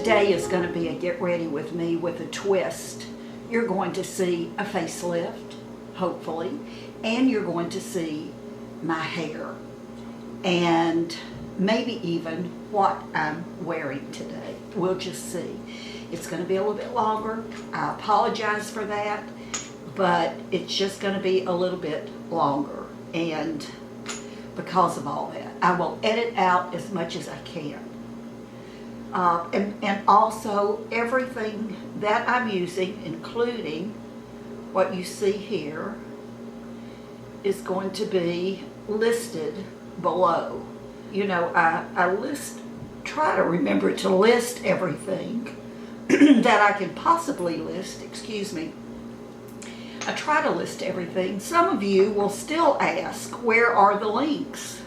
Today is going to be a get ready with me with a twist. You're going to see a facelift, hopefully, and you're going to see my hair and maybe even what I'm wearing today. We'll just see. It's going to be a little bit longer. I apologize for that, but it's just going to be a little bit longer, and because of all that, I will edit out as much as I can. And also everything that I'm using, including what you see here, is going to be listed below. You know, I try to remember to list everything that I can possibly list, excuse me. I try to list everything. Some of you will still ask, where are the links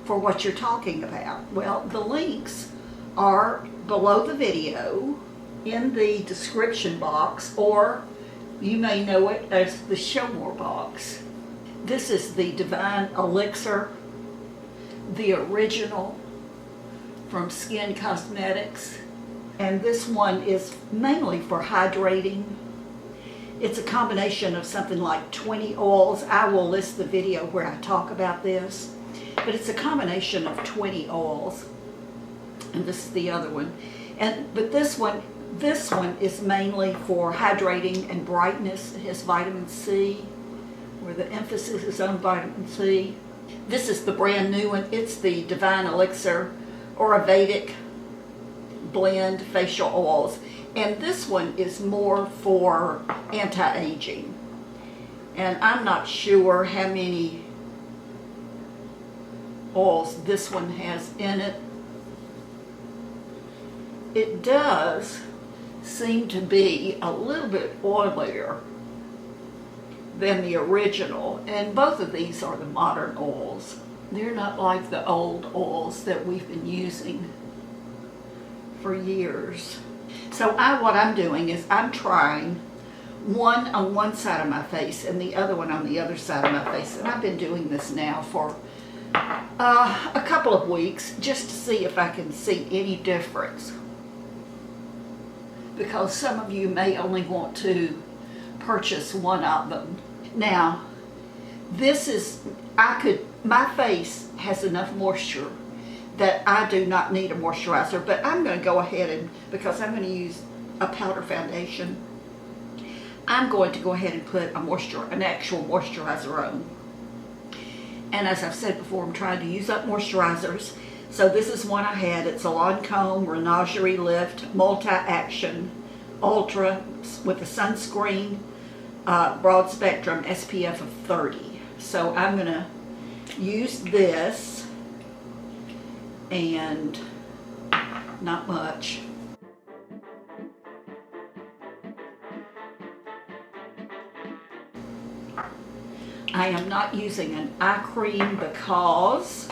for what you're talking about? Well, the links are below the video in the description box, or you may know it as the show more box. This is the Divine Elixir, the original from Skin Cosmetics, and this one is mainly for hydrating. It's a combination of something like 20 oils. I will list the video where I talk about this, but it's a combination of 20 oils, and this is the other one. But this one is mainly for hydrating and brightness. It has vitamin C, where the emphasis is on vitamin C. This is the brand new one. It's the Divine Elixir Ayurvedic Blend Facial Oils. And this one is more for anti-aging. And I'm not sure how many oils this one has in it. It does seem to be a little bit oilier than the original, and both of these are the modern oils. They're not like the old oils that we've been using for years. So what I'm doing is I'm trying one on one side of my face and the other one on the other side of my face, and I've been doing this now for a couple of weeks just to see if I can see any difference, because some of you may only want to purchase one of them. Now, this is, my face has enough moisture that I do not need a moisturizer, but I'm going to go ahead and, because I'm going to use a powder foundation, I'm going to go ahead and put an actual moisturizer on. And as I've said before, I'm trying to use up moisturizers. So this is one I had. It's a Lancome Renagerie Lift Multi-Action Ultra with a sunscreen, broad spectrum SPF of 30. So I'm going to use this, and not much. I am not using an eye cream because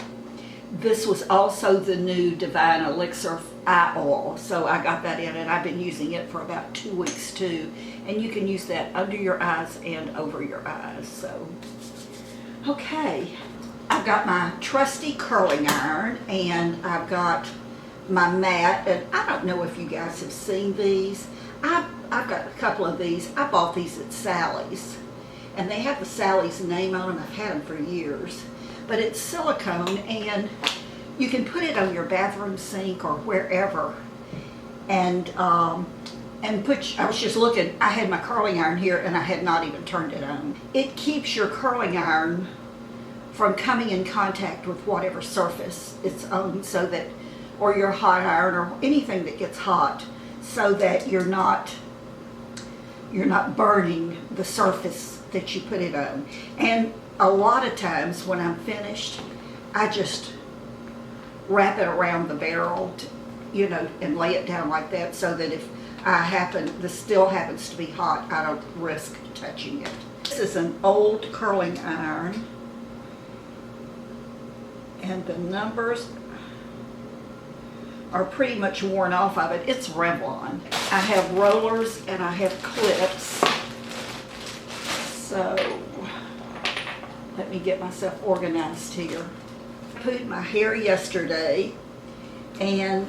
this was also the new Divine Elixir eye oil, so I got that in, and I've been using it for about 2 weeks too. And you can use that under your eyes and over your eyes. So, okay, I've got my trusty curling iron, and I've got my mat, and I don't know if you guys have seen these. I've got a couple of these. I bought these at Sally's, and they have the Sally's name on them. I've had them for years. But it's silicone, and you can put it on your bathroom sink or wherever. And I was just looking, I had my curling iron here and I had not even turned it on. It keeps your curling iron from coming in contact with whatever surface it's on, so that, or your hot iron or anything that gets hot, so that you're not burning the surface that you put it on. And a lot of times when I'm finished, I just wrap it around the barrel, and lay it down like that, so that if this still happens to be hot, I don't risk touching it. This is an old curling iron, and the numbers are pretty much worn off of it. It's Revlon. I have rollers and I have clips. So let me get myself organized here. I put my hair yesterday, and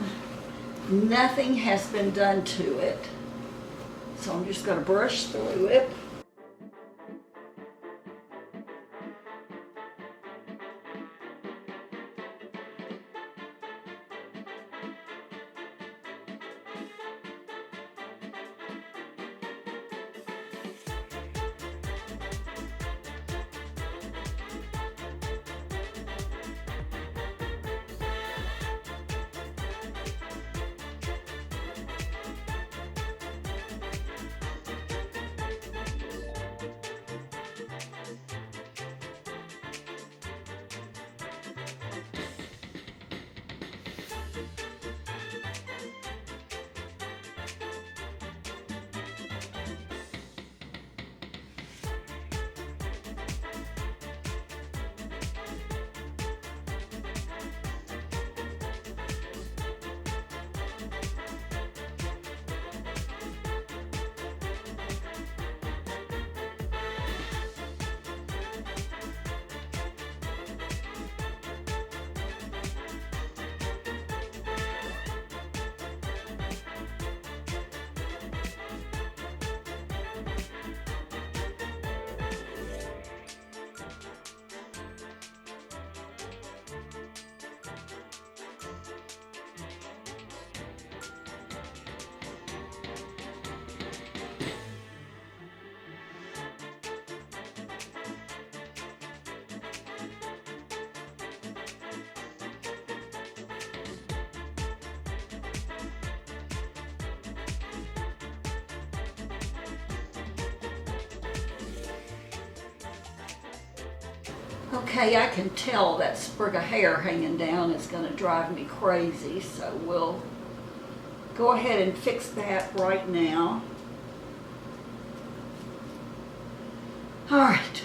Nothing has been done to it. So I'm just going to brush through it. Okay, I can tell that sprig of hair hanging down is going to drive me crazy, so we'll go ahead and fix that right now. All right,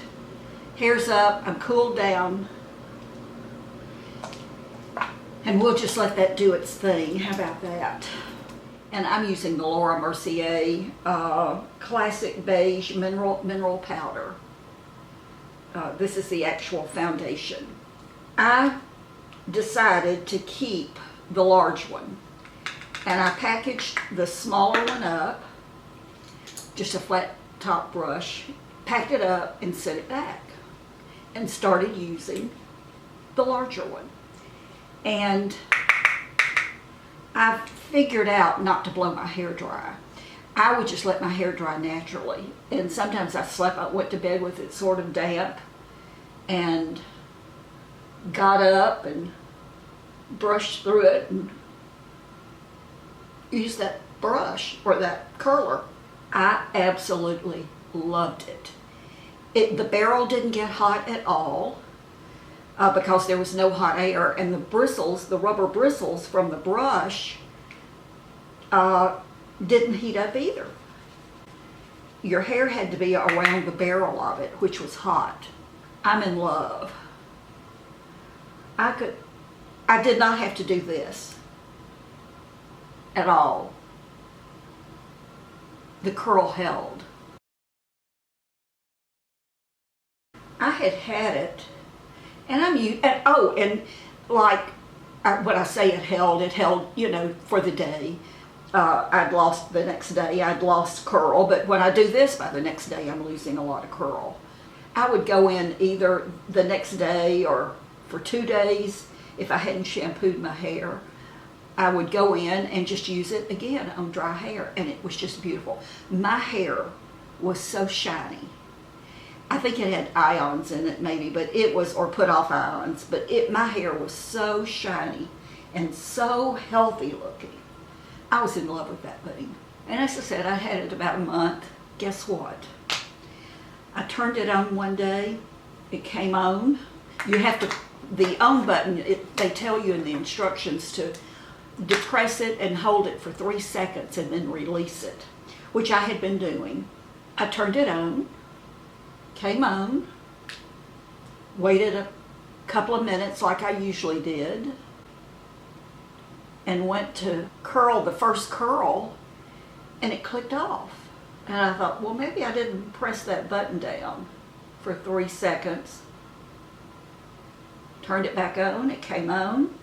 hair's up, I'm cooled down, and we'll just let that do its thing. How about that? And I'm using the Laura Mercier Classic Beige Mineral Powder. This is the actual foundation. I decided to keep the large one, and I packaged the smaller one up, just a flat top brush, packed it up and set it back, and started using the larger one. And I figured out not to blow my hair dry. I would just let my hair dry naturally. And sometimes I went to bed with it sort of damp and got up and brushed through it and used that brush or that curler. I absolutely loved it. The barrel didn't get hot at all because there was no hot air, and the bristles, the rubber bristles from the brush didn't heat up either. Your hair had to be around the barrel of it, which was hot. I'm in love. I did not have to do this at all. The curl held. I had it, and and like when I say it held, you know, for the day. The next day I'd lost curl, but when I do this, by the next day I'm losing a lot of curl. I would go in either the next day or for 2 days if I hadn't shampooed my hair. I would go in and just use it again on dry hair, and it was just beautiful. My hair was so shiny. I think it had ions in it maybe, but it was, or put off ions, but my hair was so shiny and so healthy looking. I was in love with that thing. And as I said, I had it about a month. Guess what? I turned it on one day. It came on. You have to, the on button, they tell you in the instructions to depress it and hold it for 3 seconds and then release it, which I had been doing. I turned it on, came on, waited a couple of minutes like I usually did, and went to curl the first curl, and it clicked off. And I thought, well, maybe I didn't press that button down for 3 seconds. Turned it back on, it came on,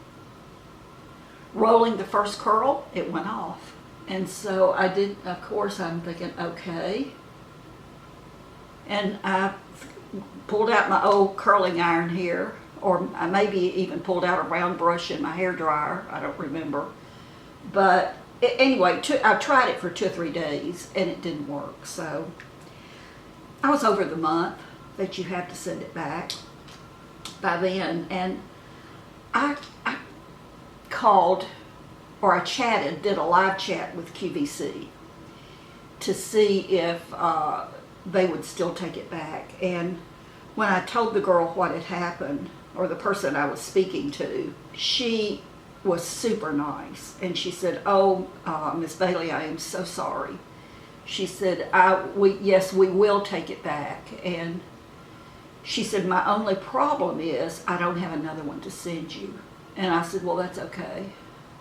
rolling the first curl, it went off. And so I did, of course, I'm thinking, okay. And I pulled out my old curling iron here, or I maybe even pulled out a round brush in my hair dryer, I don't remember. But anyway, I tried it for 2 or 3 days and it didn't work. So I was over the month that you have to send it back by then. And I called, or I chatted, did a live chat with QVC to see if they would still take it back. And when I told the girl what had happened, or the person I was speaking to, she was super nice. And she said, oh, Miss Bailey, I am so sorry. She said, yes, we will take it back. And she said, my only problem is I don't have another one to send you. And I said, well, that's okay.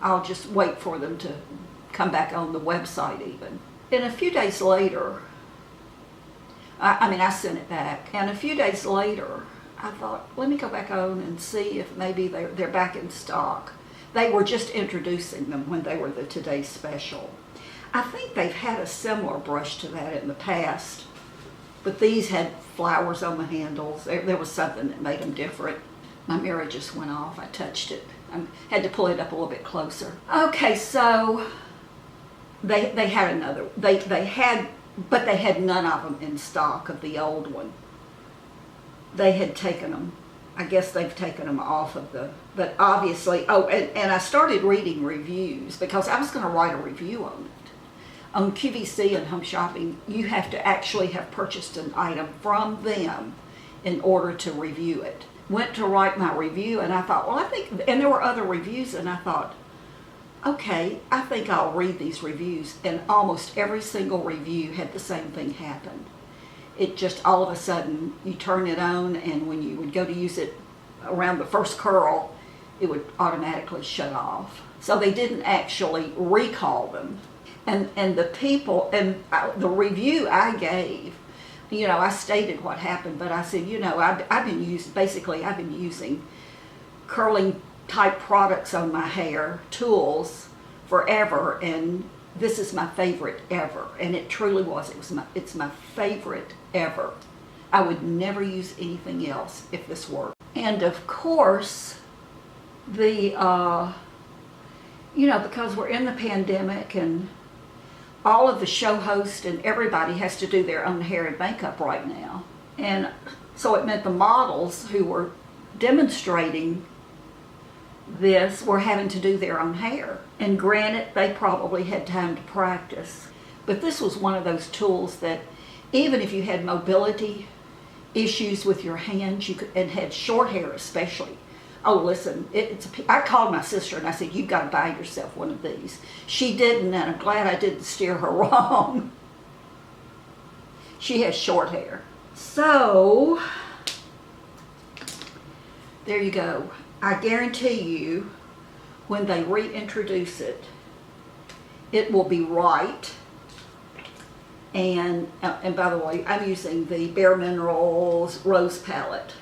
I'll just wait for them to come back on the website even. And a few days later, I sent it back. And a few days later, I thought, let me go back on and see if maybe they're back in stock. They were just introducing them when they were the Today's Special. I think they've had a similar brush to that in the past, but these had flowers on the handles. There was something that made them different. My mirror just went off. I touched it. I had to pull it up a little bit closer. Okay, so they had another. They had, but they had none of them in stock of the old one. They had taken them. I guess they've taken them off of the, but obviously, and I started reading reviews because I was going to write a review on it. On QVC and Home Shopping, you have to actually have purchased an item from them in order to review it. Went to write my review and I thought, well, I think, and there were other reviews, and I thought, okay, I think I'll read these reviews. And almost every single review had the same thing happen. It just all of a sudden, you turn it on, and when you would go to use it around the first curl, it would automatically shut off. So they didn't actually recall them. And the people, and the review I gave, you know, I stated what happened, but I said, you know, I've been using curling type products on my hair, tools, forever, and this is my favorite ever. And it truly was. It's my favorite ever. I would never use anything else if this worked. And of course, you know, because we're in the pandemic and all of the show hosts and everybody has to do their own hair and makeup right now. And so it meant the models who were demonstrating this were having to do their own hair. And granted, they probably had time to practice. But this was one of those tools that even if you had mobility issues with your hands, you could, and had short hair especially. Oh, listen, I called my sister and I said, you've got to buy yourself one of these. She didn't, and I'm glad I didn't steer her wrong. She has short hair. So, there you go. I guarantee you, when they reintroduce it, it will be right. And by the way, I'm using the Bare Minerals Rose Palette.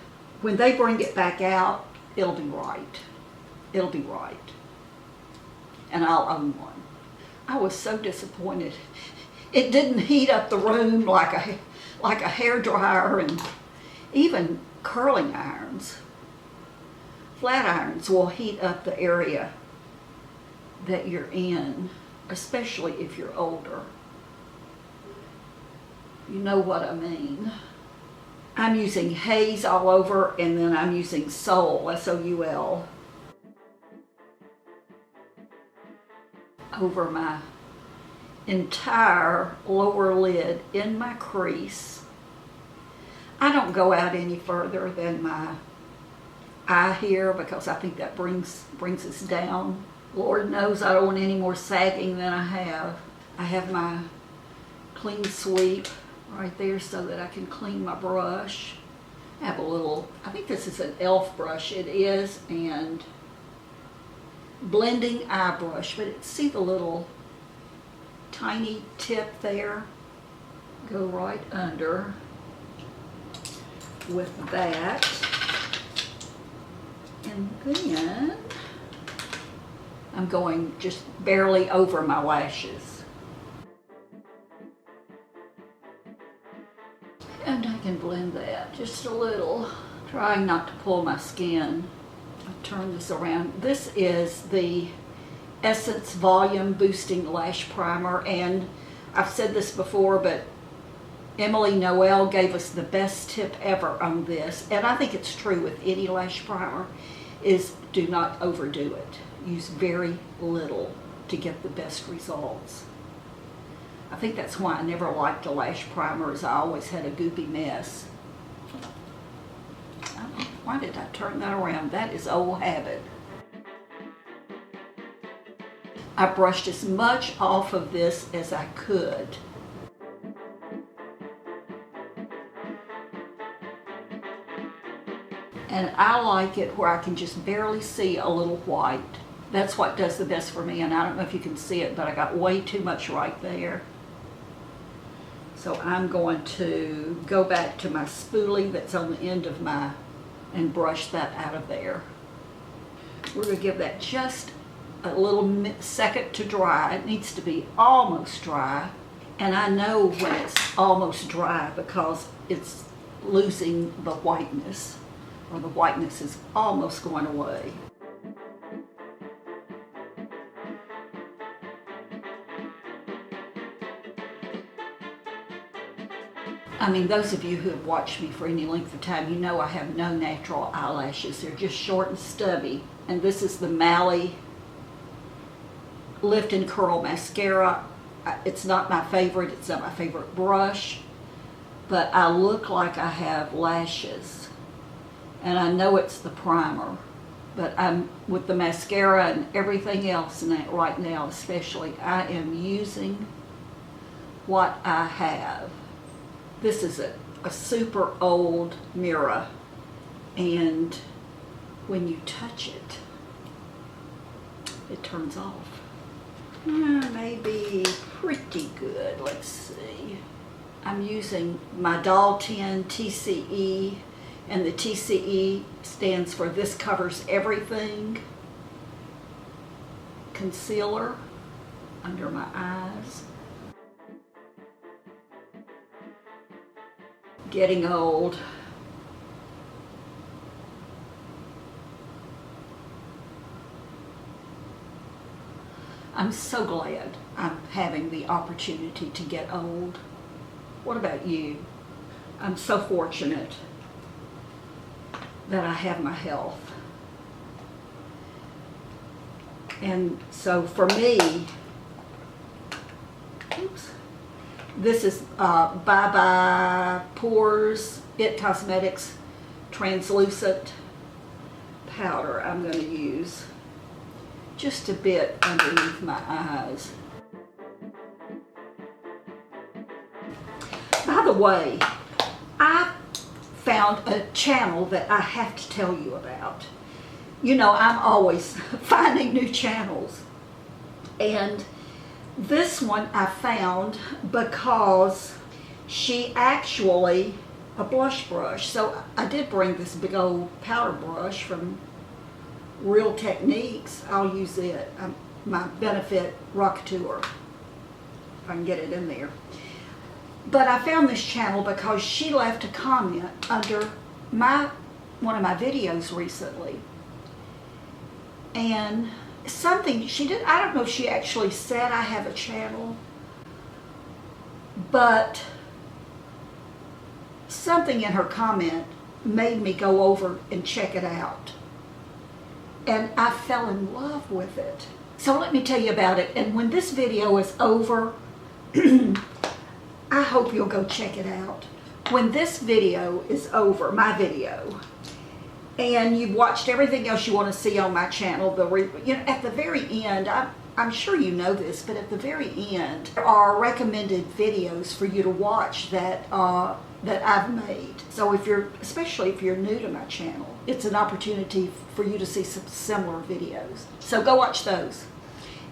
When they bring it back out, it'll be right. It'll be right. And I'll own one. I was so disappointed. It didn't heat up the room like a hair dryer, and even curling irons. Flat irons will heat up the area that you're in, especially if you're older. You know what I mean. I'm using Haze all over, and then I'm using Soul, S-O-U-L, over my entire lower lid in my crease. I don't go out any further than my eye here because I think that brings us down. Lord knows I don't want any more sagging than I have. I have my clean sweep right there so that I can clean my brush. I have a little, I think this is an e.l.f. brush, it is, and blending eye brush, but see the little tiny tip there? Go right under with that. And then I'm going just barely over my lashes. And I can blend that just a little, trying not to pull my skin. I'll turn this around. This is the Essence Volume Boosting Lash Primer, and I've said this before, but Emily Noel gave us the best tip ever on this, and I think it's true with any lash primer, is do not overdo it. Use very little to get the best results. I think that's why I never liked a lash primer, is I always had a goopy mess. Why did I turn that around? That is old habit. I brushed as much off of this as I could. And I like it where I can just barely see a little white. That's what does the best for me, and I don't know if you can see it, but I got way too much right there. So I'm going to go back to my spoolie that's on the end of my, and brush that out of there. We're going to give that just a little second to dry. It needs to be almost dry, and I know when it's almost dry because it's losing the whiteness, or the whiteness is almost going away. I mean, those of you who have watched me for any length of time, you know I have no natural eyelashes. They're just short and stubby. And this is the Mally Lift and Curl Mascara. It's not my favorite. It's not my favorite brush. But I look like I have lashes. And I know it's the primer. But I'm with the mascara and everything else right now, especially, I am using what I have. This is a super old mirror, and when you touch it, it turns off. Maybe pretty good. Let's see. I'm using my Doll 10 TCE, and the TCE stands for This Covers Everything concealer under my eyes. Getting old. I'm so glad I'm having the opportunity to get old. What about you? I'm so fortunate that I have my health. And so for me, oops. This is Bye Bye Pores It Cosmetics Translucent Powder. I'm going to use just a bit underneath my eyes. By the way, I found a channel that I have to tell you about. You know, I'm always finding new channels. And this one I found because she actually, a blush brush. So I did bring this big old powder brush from Real Techniques. I'll use it, my Benefit Rockateur, if I can get it in there. But I found this channel because she left a comment under one of my videos recently. And something she did, I don't know if she actually said I have a channel, but something in her comment made me go over and check it out. And I fell in love with it. So let me tell you about it. And when this video is over, I hope you'll go check it out. When this video is over, my video, and you've watched everything else you want to see on my channel, at the very end, I'm sure you know this, but at the very end, there are recommended videos for you to watch that I've made. So especially if you're new to my channel, it's an opportunity for you to see some similar videos. So go watch those.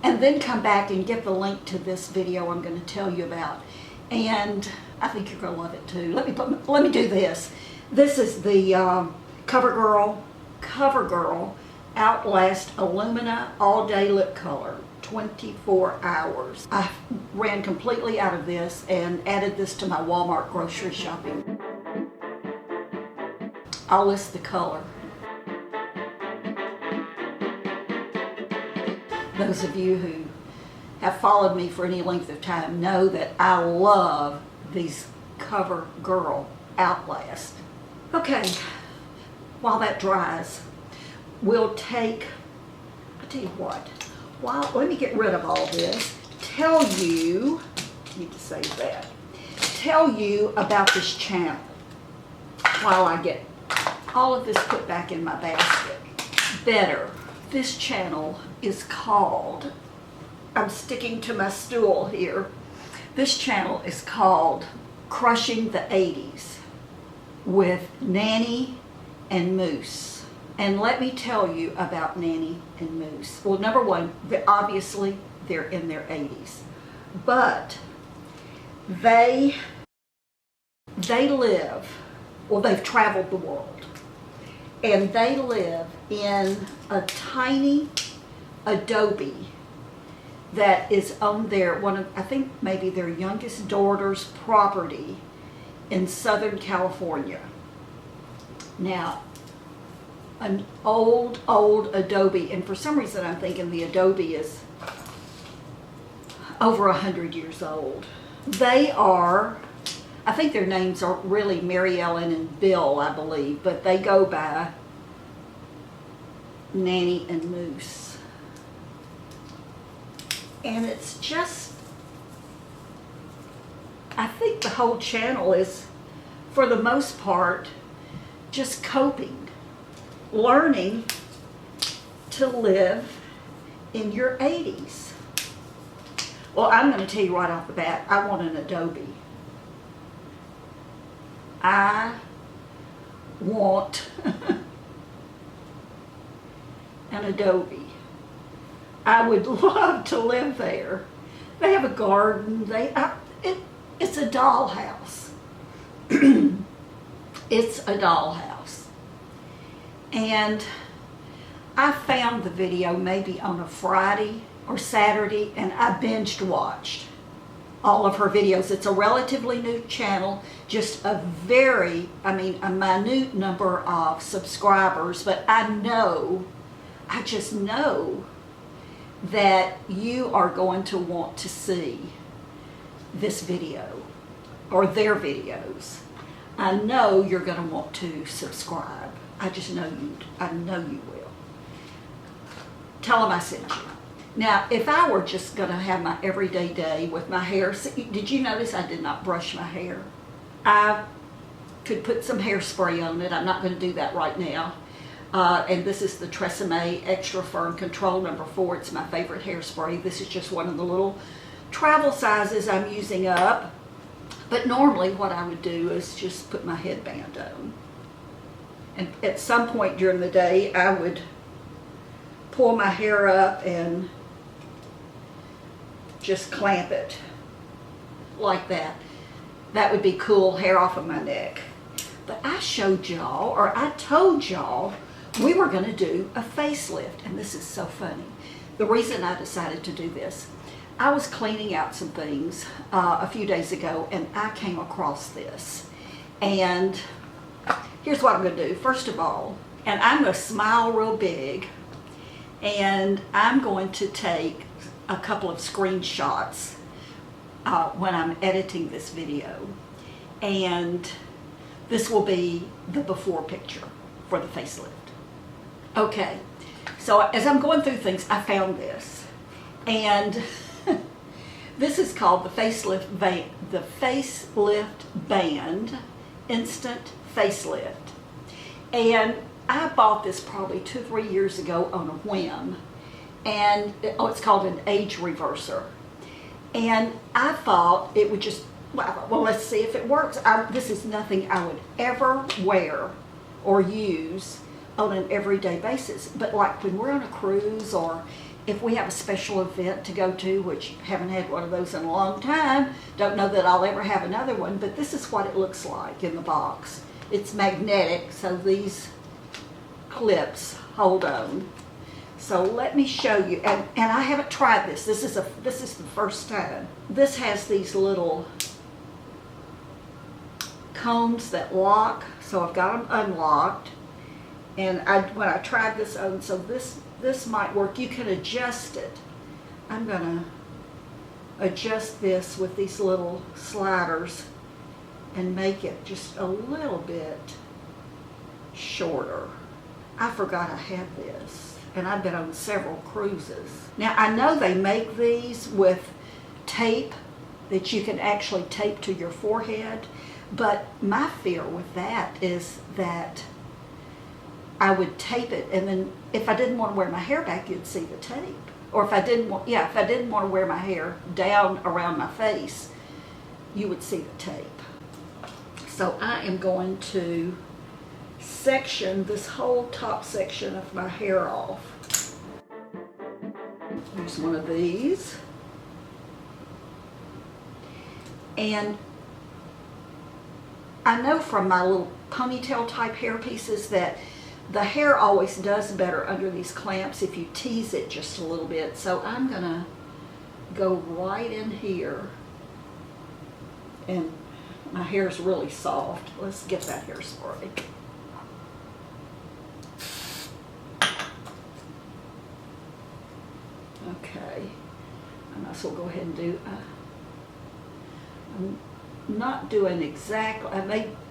And then come back and get the link to this video I'm going to tell you about. And I think you're going to love it too. Let me do this. This is the CoverGirl Outlast Illumina All Day Lip Color, 24 hours. I ran completely out of this and added this to my Walmart grocery shopping. I'll list the color. Those of you who have followed me for any length of time know that I love these CoverGirl Outlast. Okay, while that dries, we'll take, I'll tell you what, let me get rid of all this, tell you, I need to save that, tell you about this channel while I get all of this put back in my basket. Better. This channel is called, I'm sticking to my stool here, this channel is called Crushing the 80s with Nanny and Moose. And let me tell you about Nanny and Moose. Well, number one, obviously they're in their 80s, but they live, well, they've traveled the world, and they live in a tiny adobe that is on their, I think maybe their youngest daughter's property in Southern California. Now, an old adobe, and for some reason I'm thinking the adobe is over 100 years old. They are, I think their names are really Mary Ellen and Bill, I believe, but they go by Nanny and Moose. And it's just, I think the whole channel is, for the most part, just coping, learning to live in your 80s. Well, I'm going to tell you right off the bat, I want an adobe. I want an adobe. I would love to live there. They have a garden. It's a dollhouse. It's a dollhouse. And I found the video maybe on a Friday or Saturday, and I binged watched all of her videos. It's a relatively new channel, just a minute number of subscribers, but I just know that you are going to want to see this video or their videos. I know you're going to want to subscribe. I just know you will. Tell them I sent you. Now, if I were just going to have my everyday day with my hair, did you notice I did not brush my hair? I could put some hairspray on it. I'm not going to do that right now. And this is the Tresemme Extra Firm Control number 4. It's my favorite hairspray. This is just one of the little travel sizes I'm using up. But normally what I would do is just put my headband on. And at some point during the day, I would pull my hair up and just clamp it like that. That would be cool, hair off of my neck. But I showed y'all, or I told y'all, we were going to do a facelift, and this is so funny. The reason I decided to do this, I was cleaning out some things a few days ago, and I came across this. And here's what I'm going to do. First of all, and I'm going to smile real big, and I'm going to take a couple of screenshots when I'm editing this video. And this will be the before picture for the facelift. Okay, so as I'm going through things, I found this, and this is called the Facelift Band Instant Facelift, and I bought this probably 2-3 years ago on a whim, and it's called an age reverser, and I thought it would just, well, let's see if it works. This is nothing I would ever wear or use on an everyday basis, but like when we're on a cruise, or if we have a special event to go to, which haven't had one of those in a long time, don't know that I'll ever have another one, but this is what it looks like in the box. It's magnetic, so these clips hold on. So let me show you, and I haven't tried this. This is the first time. This has these little combs that lock, so I've got them unlocked. And when I tried this on, so this might work. You can adjust it. I'm gonna adjust this with these little sliders and make it just a little bit shorter. I forgot I had this, and I've been on several cruises. Now I know they make these with tape that you can actually tape to your forehead, but my fear with that is that I would tape it, and then if I didn't want to wear my hair back, you'd see the tape. Or if I didn't want to wear my hair down around my face, you would see the tape. So I am going to section this whole top section of my hair off. Use one of these. And I know from my little ponytail type hair pieces that the hair always does better under these clamps if you tease it just a little bit. So I'm gonna go right in here, and my hair is really soft. Let's get that hairspray. Okay, I might as well go ahead and do, I'm not doing exactly,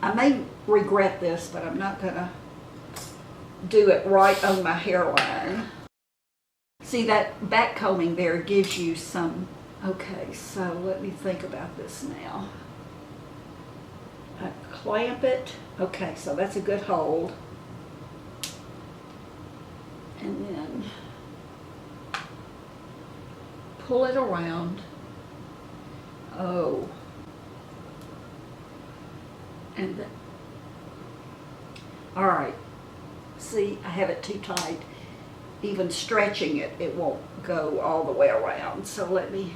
I may regret this, but I'm not gonna do it right on my hairline. See, that back combing there gives you some, okay, so let me think about this now. I clamp it, okay, so that's a good hold. And then pull it around. Oh. And then, all right. See, I have it too tight. Even stretching it, it won't go all the way around. So let me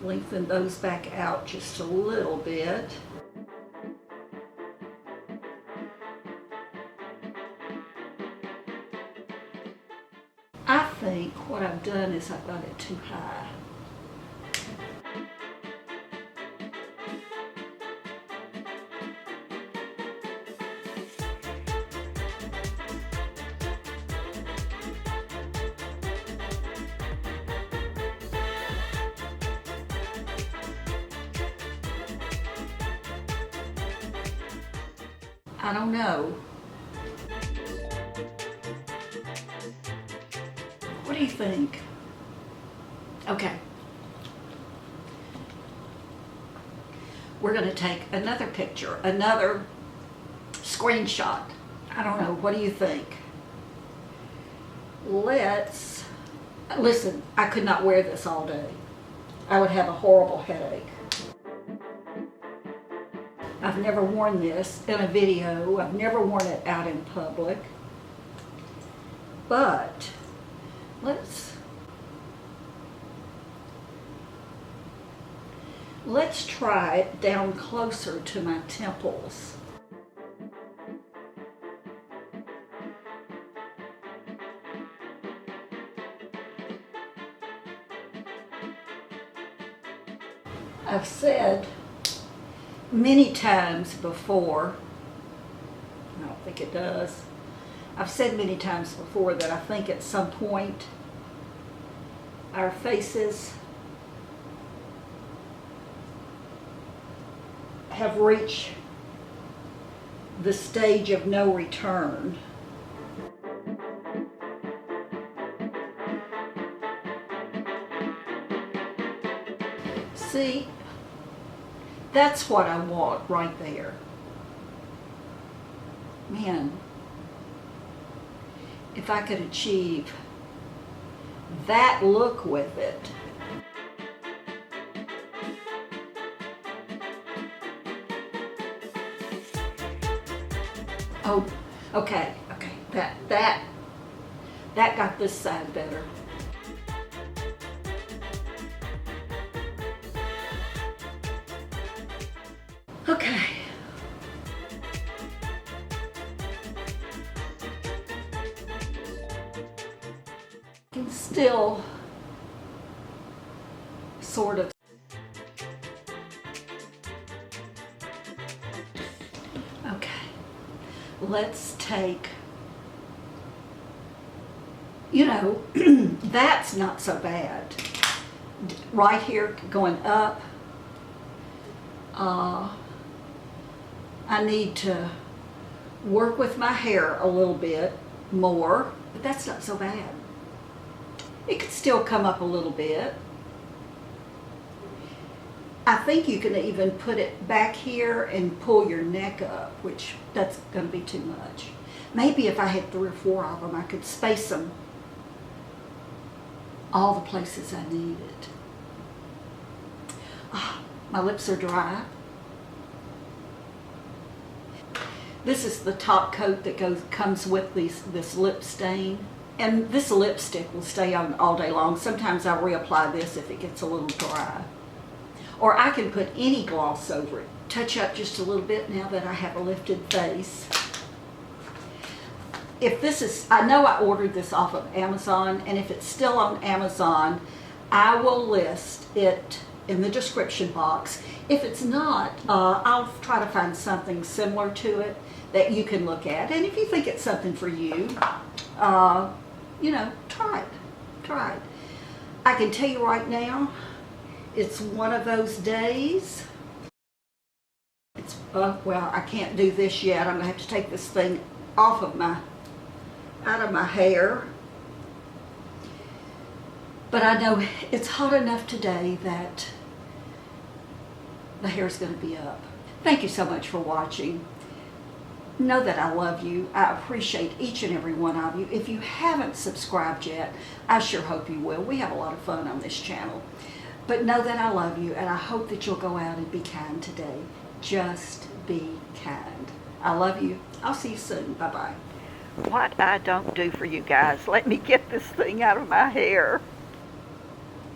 lengthen those back out just a little bit. I think what I've done is I've got it too high. I don't know. What do you think? Okay. We're going to take another picture, another screenshot. I don't know. What do you think? Listen, I could not wear this all day. I would have a horrible headache. I've never worn this in a video. I've never worn it out in public. But let's try it down closer to my temples. I've said many times before, I don't think it does, I've said many times before that I think at some point our faces have reached the stage of no return. See, that's what I want right there. Man, if I could achieve that look with it. Oh, okay, that got this side better. Okay. still sort of. Okay, let's take, you know, that's not so bad. Right here going up, I need to work with my hair a little bit more, but that's not so bad. It could still come up a little bit. I think you can even put it back here and pull your neck up, which that's going to be too much. Maybe if I had 3 or 4 of them, I could space them all the places I needed. Oh, my lips are dry. This is the top coat that comes with this lip stain. And this lipstick will stay on all day long. Sometimes I'll reapply this if it gets a little dry. Or I can put any gloss over it. Touch up just a little bit now that I have a lifted face. If this is, I know I ordered this off of Amazon, and if it's still on Amazon, I will list it in the description box. If it's not, I'll try to find something similar to it that you can look at. And if you think it's something for you, you know, try it. Try it. I can tell you right now, it's one of those days. It's, well, I can't do this yet. I'm going to have to take this thing off of out of my hair. But I know it's hot enough today that the hair's going to be up. Thank you so much for watching. Know that I love you. I appreciate each and every one of you. If you haven't subscribed yet, I sure hope you will. We have a lot of fun on this channel. But know that I love you, and I hope that you'll go out and be kind today. Just be kind. I love you. I'll see you soon. Bye-bye. What I don't do for you guys. Let me get this thing out of my hair.